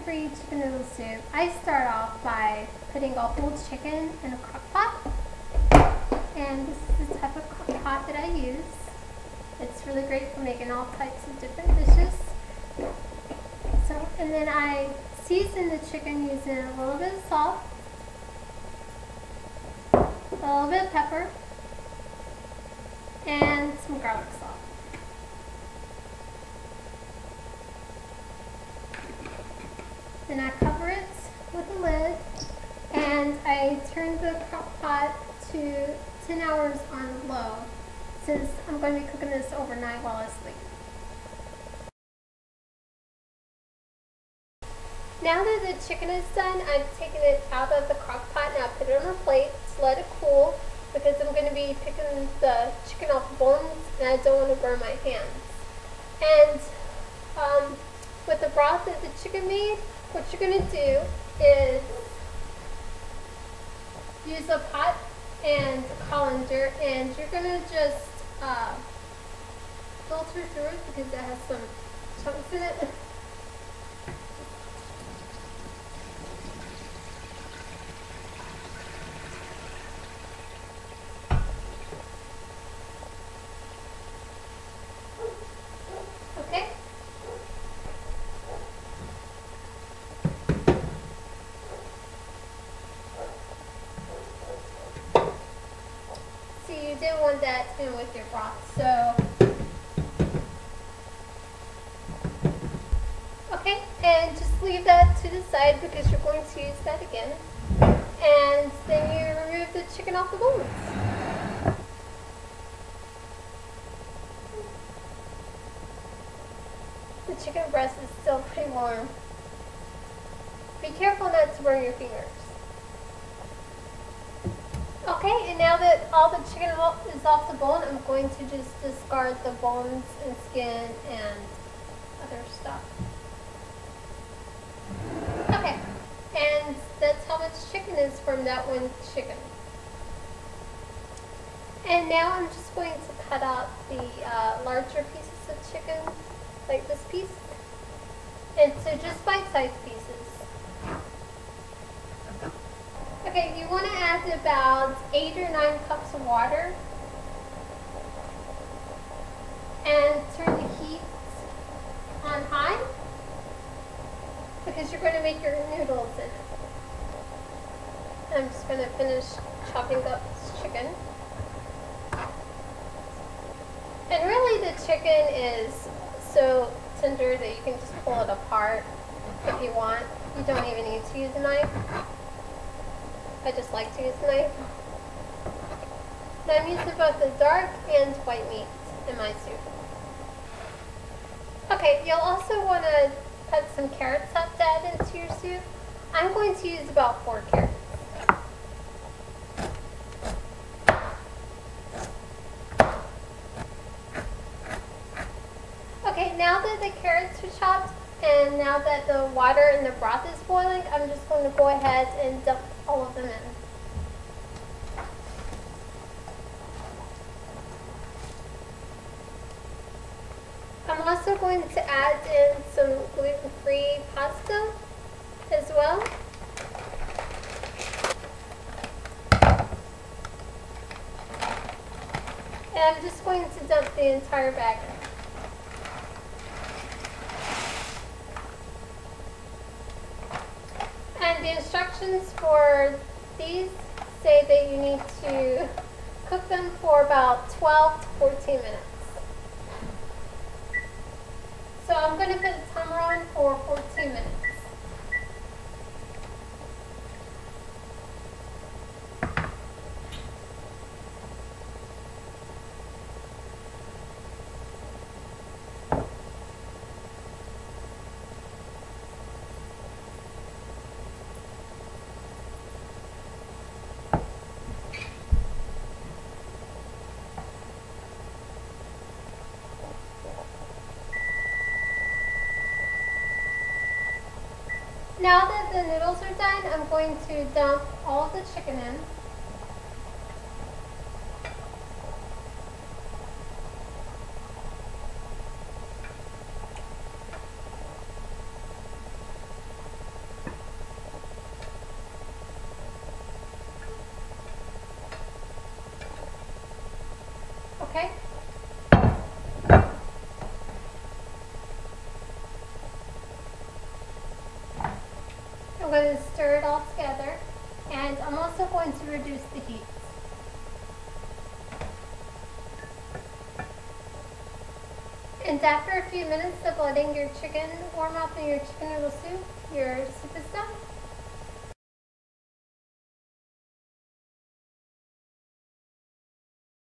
gluten-free chicken noodle soup, I start off by putting a whole chicken in a crock pot. And this is the type of crock pot that I use. It's really great for making all types of different dishes. So, and then I season the chicken using a little bit of salt, a little bit of pepper, and some garlic salt. Then I cover it with a lid, and I turn the crock pot to 10 hours on low, since I'm going to be cooking this overnight while I sleep. Now that the chicken is done, I've taken it out of the crock pot and I put it on a plate to let it cool, because I'm going to be picking the chicken off the bones and I don't want to burn my hands. And with the broth that the chicken made, what you're going to do is use a pot and a colander, and you're going to just filter through it because it has some chunks in it. Okay. So you didn't want that in with your broth, so okay, and just leave that to the side because you're going to use that again. And then you remove the chicken off the bones. The chicken breast is still pretty warm. Be careful not to burn your fingers. Okay, and now that all the chicken is off the bone, I'm going to just discard the bones and skin and other stuff. Okay, and that's how much chicken is from that one chicken. And now I'm just going to cut out the larger pieces of chicken, like this piece. And so just bite-sized pieces. Okay, you want to add about 8 or 9 cups of water. And turn the heat on high, because you're going to make your noodles in it. I'm just going to finish chopping up this chicken. And really the chicken is so tender that you can just pull it apart if you want. You don't even need to use a knife. I just like to use a knife. Now I'm using both the dark and white meat in my soup. Okay, you'll also want to cut some carrots up to add into your soup. I'm going to use about 4 carrots. Okay, now that the carrots are chopped and now that the water in the broth is boiling, I'm just going to go ahead and dump all of them in. I'm also going to add in some gluten-free pasta as well. And I'm just going to dump the entire bag in. And the instructions for these say that you need to cook them for about 12 to 14 minutes. So I'm going to put the timer on for 14 minutes. Now that the noodles are done, I'm going to dump all of the chicken in. going to stir it all together, and I'm also going to reduce the heat. And after a few minutes of letting your chicken warm up in your chicken noodle soup, your soup is done.